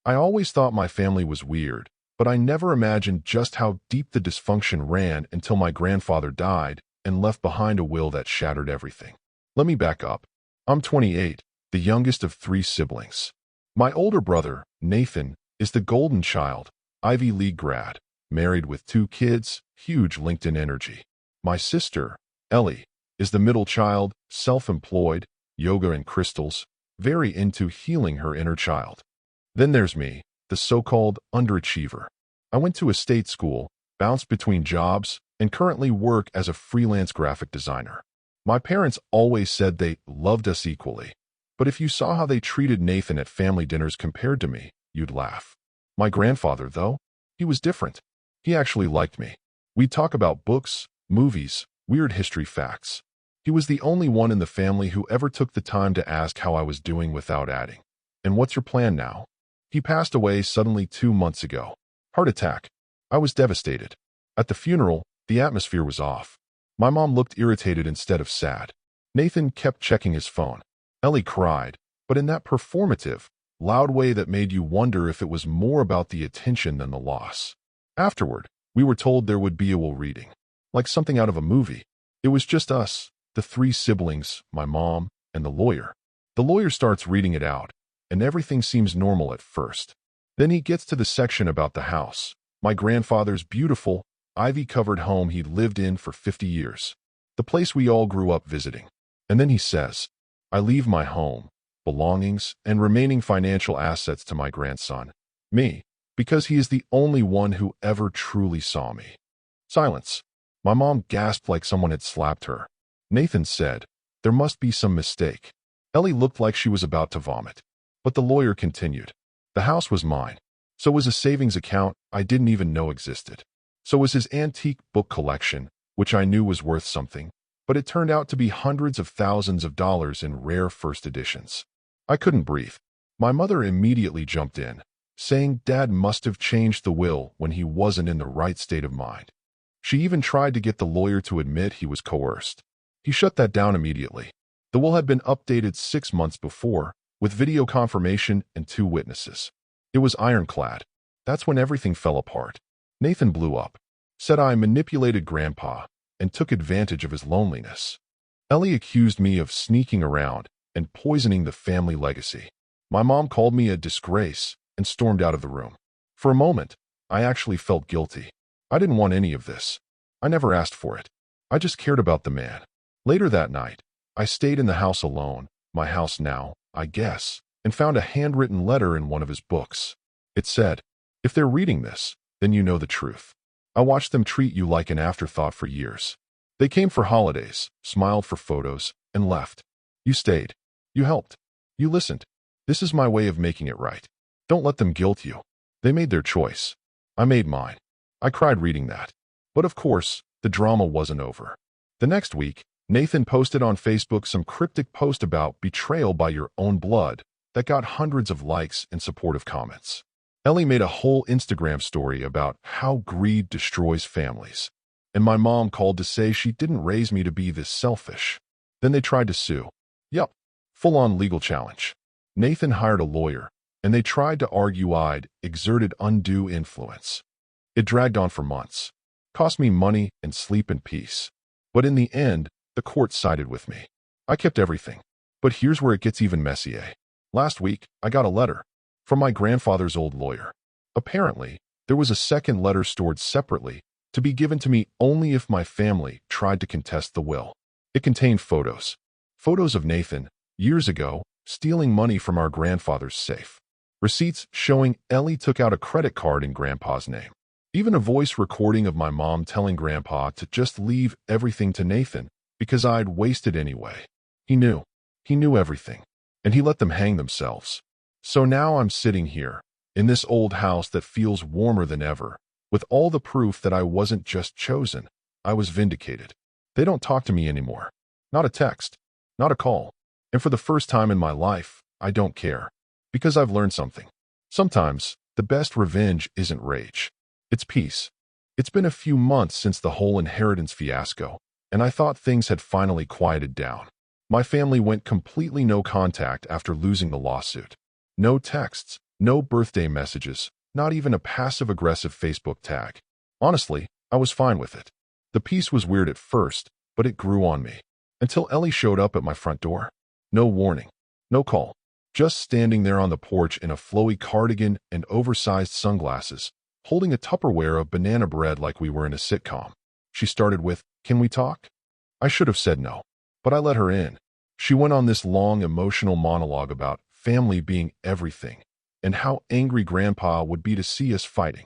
I always thought my family was weird, but I never imagined just how deep the dysfunction ran until my grandfather died and left behind a will that shattered everything. Let me back up. I'm 28, the youngest of 3 siblings. My older brother, Nathan, is the golden child, Ivy League grad, married with 2 kids, huge LinkedIn energy. My sister, Ellie, is the middle child, self-employed, yoga and crystals, very into healing her inner child. Then there's me, the so-called underachiever. I went to a state school, bounced between jobs, and currently work as a freelance graphic designer. My parents always said they loved us equally, but if you saw how they treated Nathan at family dinners compared to me, you'd laugh. My grandfather, though, he was different. He actually liked me. We'd talk about books, movies, weird history facts. He was the only one in the family who ever took the time to ask how I was doing without adding, "And what's your plan now?" He passed away suddenly 2 months ago. Heart attack. I was devastated. At the funeral, the atmosphere was off. My mom looked irritated instead of sad. Nathan kept checking his phone. Ellie cried, but in that performative, loud way that made you wonder if it was more about the attention than the loss. Afterward, we were told there would be a will reading, like something out of a movie. It was just us, the 3 siblings, my mom, and the lawyer. The lawyer starts reading it out, and everything seems normal at first. Then he gets to the section about the house, my grandfather's beautiful, ivy-covered home he'd lived in for 50 years, the place we all grew up visiting. And then he says, "I leave my home, belongings, and remaining financial assets to my grandson, me, because he is the only one who ever truly saw me." Silence. My mom gasped like someone had slapped her. Nathan said, "There must be some mistake." Ellie looked like she was about to vomit. But the lawyer continued. "The house was mine. So was a savings account I didn't even know existed. So was his antique book collection, which I knew was worth something, but it turned out to be hundreds of thousands of dollars in rare first editions." I couldn't breathe. My mother immediately jumped in, saying Dad must have changed the will when he wasn't in the right state of mind. She even tried to get the lawyer to admit he was coerced. He shut that down immediately. The will had been updated 6 months before, with video confirmation and 2 witnesses. It was ironclad. That's when everything fell apart. Nathan blew up, said I manipulated Grandpa, and took advantage of his loneliness. Ellie accused me of sneaking around and poisoning the family legacy. My mom called me a disgrace and stormed out of the room. For a moment, I actually felt guilty. I didn't want any of this. I never asked for it. I just cared about the man. Later that night, I stayed in the house alone, my house now, I guess, and found a handwritten letter in one of his books. It said, "If they're reading this, then you know the truth. I watched them treat you like an afterthought for years. They came for holidays, smiled for photos, and left. You stayed. You helped. You listened. This is my way of making it right. Don't let them guilt you. They made their choice. I made mine." I cried reading that. But of course, the drama wasn't over. The next week, Nathan posted on Facebook some cryptic post about betrayal by your own blood that got hundreds of likes and supportive comments. Ellie made a whole Instagram story about how greed destroys families. And my mom called to say she didn't raise me to be this selfish. Then they tried to sue. Yup, full-on legal challenge. Nathan hired a lawyer, and they tried to argue I'd exerted undue influence. It dragged on for months. Cost me money and sleep and peace. But in the end, the court sided with me. I kept everything. But here's where it gets even messier. Last week, I got a letter from my grandfather's old lawyer. Apparently, there was a second letter stored separately to be given to me only if my family tried to contest the will. It contained photos. Photos of Nathan, years ago, stealing money from our grandfather's safe. Receipts showing Ellie took out a credit card in Grandpa's name. Even a voice recording of my mom telling Grandpa to just leave everything to Nathan because I'd wasted anyway. He knew. He knew everything. And he let them hang themselves. So now I'm sitting here, in this old house that feels warmer than ever, with all the proof that I wasn't just chosen, I was vindicated. They don't talk to me anymore. Not a text. Not a call. And for the first time in my life, I don't care. Because I've learned something. Sometimes, the best revenge isn't rage. It's peace. It's been a few months since the whole inheritance fiasco, and I thought things had finally quieted down. My family went completely no contact after losing the lawsuit. No texts, No birthday messages, not even a passive-aggressive Facebook tag. Honestly, I was fine with it. The peace was weird at first, but it grew on me. Until Ellie showed up at my front door. No warning. No call. Just standing there on the porch in a flowy cardigan and oversized sunglasses, holding a Tupperware of banana bread like we were in a sitcom. She started with, "Can we talk?" I should have said no, but I let her in. She went on this long emotional monologue about family being everything and how angry Grandpa would be to see us fighting.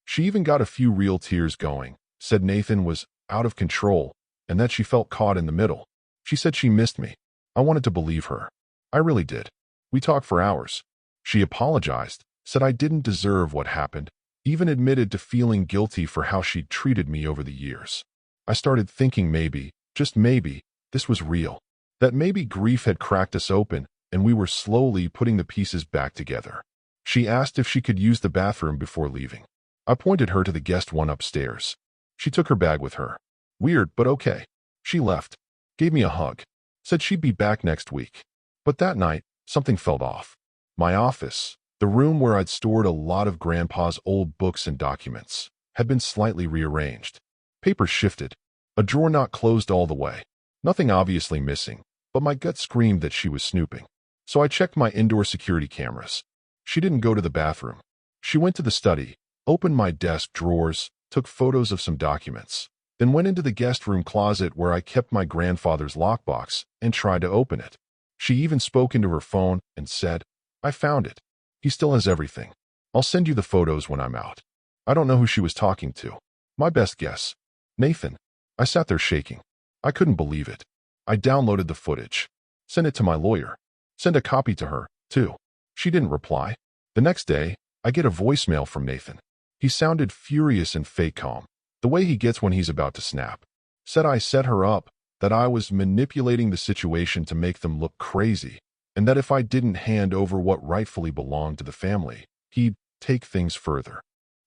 She even got a few real tears going, said Nathan was out of control and that she felt caught in the middle. She said she missed me. I wanted to believe her. I really did. We talked for hours. She apologized, said I didn't deserve what happened, even admitted to feeling guilty for how she'd treated me over the years. I started thinking maybe, just maybe, this was real. That maybe grief had cracked us open and we were slowly putting the pieces back together. She asked if she could use the bathroom before leaving. I pointed her to the guest one upstairs. She took her bag with her. Weird, but okay. She left, gave me a hug, said she'd be back next week. But that night, something felt off. My office, the room where I'd stored a lot of Grandpa's old books and documents, had been slightly rearranged. Papers shifted. A drawer not closed all the way. Nothing obviously missing, but my gut screamed that she was snooping. So I checked my indoor security cameras. She didn't go to the bathroom. She went to the study, opened my desk drawers, took photos of some documents, then went into the guest room closet where I kept my grandfather's lockbox and tried to open it. She even spoke into her phone and said, "I found it. He still has everything. I'll send you the photos when I'm out." I don't know who she was talking to. My best guess. Nathan. I sat there shaking. I couldn't believe it. I downloaded the footage. Sent it to my lawyer. Sent a copy to her, too. She didn't reply. The next day, I get a voicemail from Nathan. He sounded furious and fake calm, the way he gets when he's about to snap. Said I set her up, that I was manipulating the situation to make them look crazy, and that if I didn't hand over what rightfully belonged to the family, he'd take things further.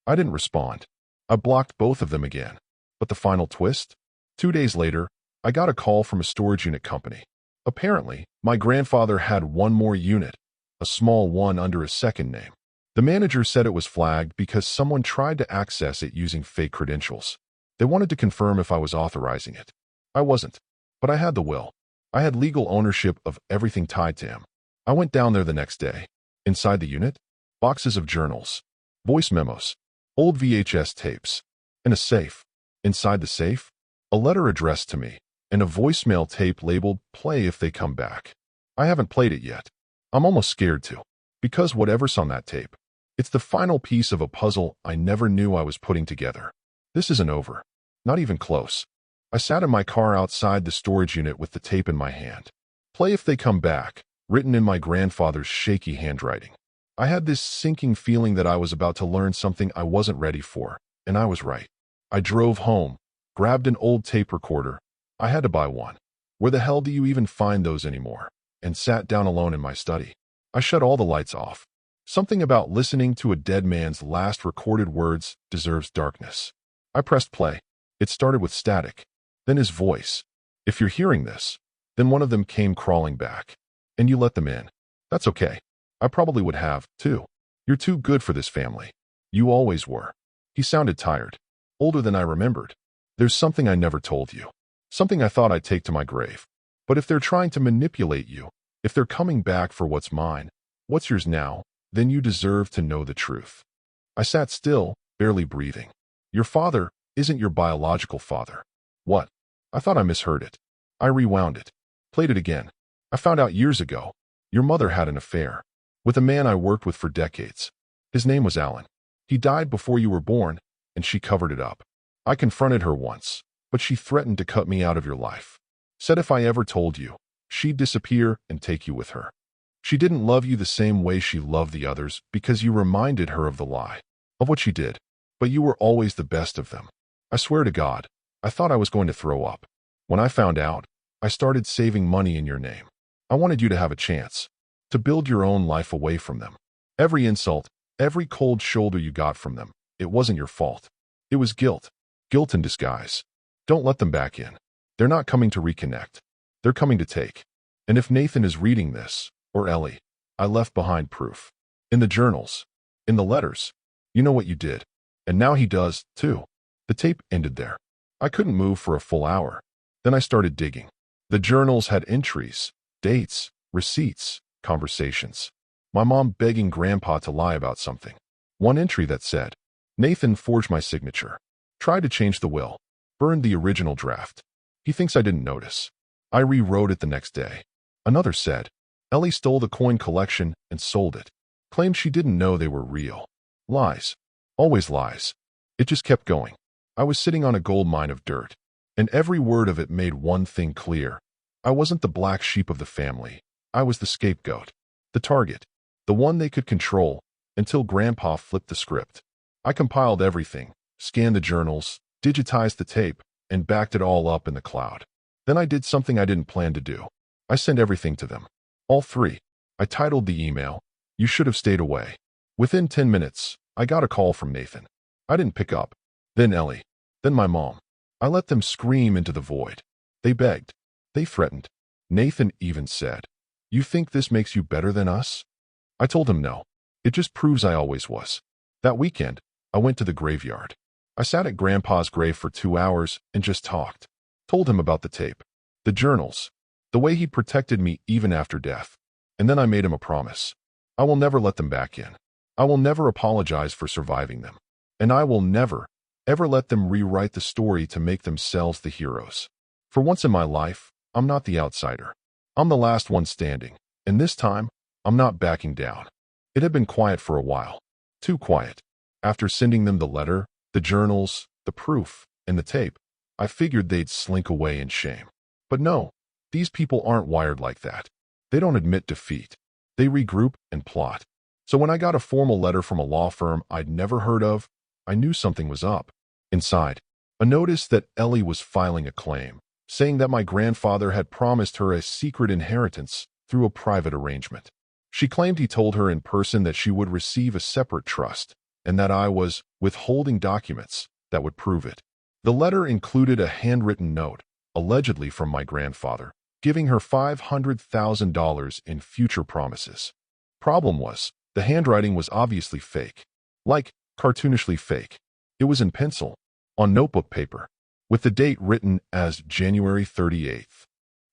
I didn't respond. I blocked both of them again. But the final twist? 2 days later, I got a call from a storage unit company. Apparently, my grandfather had one more unit, a small one under a second name. The manager said it was flagged because someone tried to access it using fake credentials. They wanted to confirm if I was authorizing it. I wasn't, but I had the will. I had legal ownership of everything tied to him. I went down there the next day. Inside the unit, boxes of journals, voice memos, old VHS tapes, and a safe. Inside the safe, a letter addressed to me, and a voicemail tape labeled "Play if they come back." I haven't played it yet. I'm almost scared to, because whatever's on that tape, it's the final piece of a puzzle I never knew I was putting together. This isn't over. Not even close. I sat in my car outside the storage unit with the tape in my hand. "Play if they come back," written in my grandfather's shaky handwriting. I had this sinking feeling that I was about to learn something I wasn't ready for, and I was right. I drove home, grabbed an old tape recorder. I had to buy one. Where the hell do you even find those anymore? And sat down alone in my study. I shut all the lights off. Something about listening to a dead man's last recorded words deserves darkness. I pressed play. It started with static. Then his voice. "If you're hearing this," then one of them came crawling back. "And you let them in. That's okay. I probably would have, too. You're too good for this family. You always were." He sounded tired. Older than I remembered. "There's something I never told you. Something I thought I'd take to my grave. But if they're trying to manipulate you, if they're coming back for what's mine, what's yours now, then you deserve to know the truth." I sat still, barely breathing. "Your father isn't your biological father." What? I thought I misheard it. I rewound it. Played it again. "I found out years ago. Your mother had an affair. With a man I worked with for decades. His name was Alan. He died before you were born, and she covered it up. I confronted her once, but she threatened to cut me out of your life. Said if I ever told you, she'd disappear and take you with her. She didn't love you the same way she loved the others because you reminded her of the lie, of what she did, but you were always the best of them. I swear to God, I thought I was going to throw up. When I found out, I started saving money in your name. I wanted you to have a chance, to build your own life away from them. Every insult, every cold shoulder you got from them, it wasn't your fault. It was guilt. Guilt in disguise. Don't let them back in. They're not coming to reconnect. They're coming to take. And if Nathan is reading this, or Ellie, I left behind proof. In the journals. In the letters. You know what you did. And now he does, too. The tape ended there. I couldn't move for a full hour. Then I started digging. The journals had entries, dates, receipts, conversations. My mom begging Grandpa to lie about something. One entry that said, Nathan forged my signature. Tried to change the will. Burned the original draft. He thinks I didn't notice. I rewrote it the next day. Another said, Ellie stole the coin collection and sold it. Claimed she didn't know they were real. Lies. Always lies. It just kept going. I was sitting on a gold mine of dirt. And every word of it made one thing clear. I wasn't the black sheep of the family. I was the scapegoat. The target. The one they could control, until Grandpa flipped the script. I compiled everything, scanned the journals, digitized the tape, and backed it all up in the cloud. Then I did something I didn't plan to do. I sent everything to them. All three. I titled the email, You Should Have Stayed Away. Within 10 minutes, I got a call from Nathan. I didn't pick up. Then Ellie. Then my mom. I let them scream into the void. They begged. They threatened. Nathan even said, You think this makes you better than us? I told him no. It just proves I always was. That weekend, I went to the graveyard. I sat at Grandpa's grave for 2 hours and just talked. Told him about the tape, the journals, the way he protected me even after death. And then I made him a promise. I will never let them back in. I will never apologize for surviving them. And I will never, ever let them rewrite the story to make themselves the heroes. For once in my life, I'm not the outsider. I'm the last one standing. And this time, I'm not backing down. It had been quiet for a while. Too quiet. After sending them the letter, the journals, the proof, and the tape, I figured they'd slink away in shame. But no, these people aren't wired like that. They don't admit defeat. They regroup and plot. So when I got a formal letter from a law firm I'd never heard of, I knew something was up. Inside, a notice that Ellie was filing a claim, saying that my grandfather had promised her a secret inheritance through a private arrangement. She claimed he told her in person that she would receive a separate trust, and that I was withholding documents that would prove it. The letter included a handwritten note, allegedly from my grandfather, giving her $500,000 in future promises. Problem was, the handwriting was obviously fake. Like, cartoonishly fake. It was in pencil, on notebook paper, with the date written as January 38th.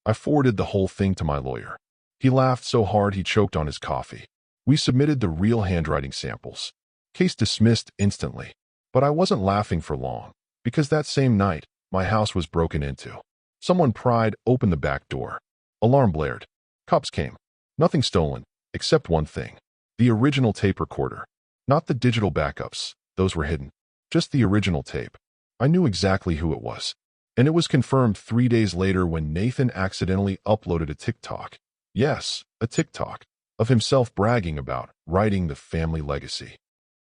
I forwarded the whole thing to my lawyer. He laughed so hard he choked on his coffee. We submitted the real handwriting samples. Case dismissed instantly. But I wasn't laughing for long, because that same night, my house was broken into. Someone pried open the back door. Alarm blared. Cops came. Nothing stolen, except one thing. The original tape recorder. Not the digital backups. Those were hidden. Just the original tape. I knew exactly who it was. And it was confirmed 3 days later when Nathan accidentally uploaded a TikTok. Yes, a TikTok. Of himself bragging about writing the family legacy.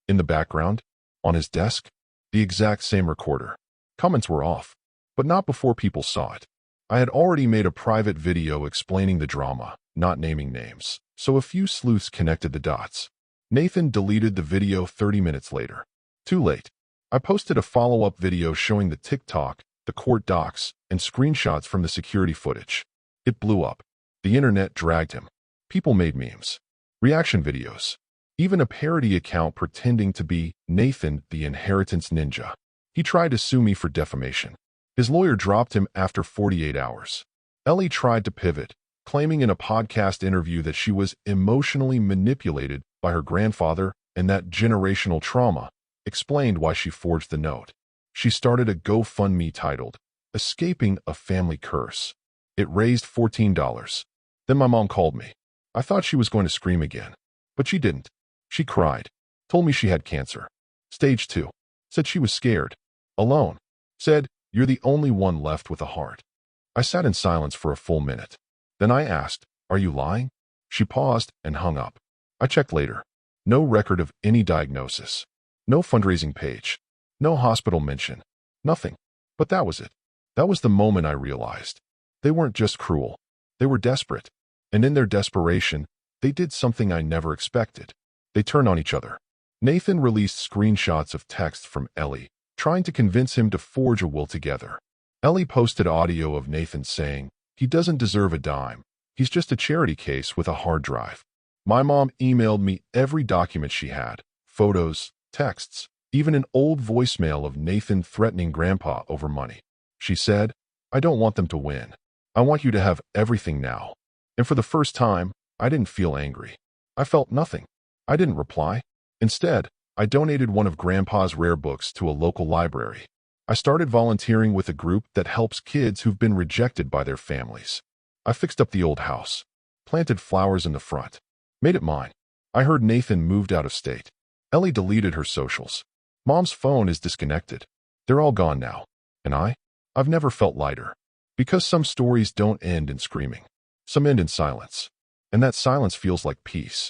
In the background, on his desk, the exact same recorder. Comments were off, but not before people saw it. I had already made a private video explaining the drama, not naming names, so a few sleuths connected the dots. Nathan deleted the video 30 minutes later. Too late. I posted a follow-up video showing the TikTok, the court docs, and screenshots from the security footage. It blew up. The internet dragged him. People made memes, reaction videos, even a parody account pretending to be Nathan the Inheritance Ninja. He tried to sue me for defamation. His lawyer dropped him after 48 hours. Ellie tried to pivot, claiming in a podcast interview that she was emotionally manipulated by her grandfather and that generational trauma explained why she forged the note. She started a GoFundMe titled, Escaping a Family Curse. It raised $14. Then my mom called me. I thought she was going to scream again, but she didn't. She cried, told me she had cancer. Stage 2. Said she was scared. Alone. Said, You're the only one left with a heart. I sat in silence for a full minute. Then I asked, Are you lying? She paused and hung up. I checked later. No record of any diagnosis. No fundraising page. No hospital mention. Nothing. But that was it. That was the moment I realized. They weren't just cruel. They were desperate. And in their desperation, they did something I never expected. They turned on each other. Nathan released screenshots of texts from Ellie, trying to convince him to forge a will together. Ellie posted audio of Nathan saying, He doesn't deserve a dime. He's just a charity case with a hard drive. My mom emailed me every document she had, photos, texts, even an old voicemail of Nathan threatening Grandpa over money. She said, "I don't want them to win. I want you to have everything now." And for the first time, I didn't feel angry. I felt nothing. I didn't reply. Instead, I donated one of Grandpa's rare books to a local library. I started volunteering with a group that helps kids who've been rejected by their families. I fixed up the old house, planted flowers in the front, made it mine. I heard Nathan moved out of state. Ellie deleted her socials. Mom's phone is disconnected. They're all gone now. And I've never felt lighter. Because some stories don't end in screaming. Some end in silence. And that silence feels like peace.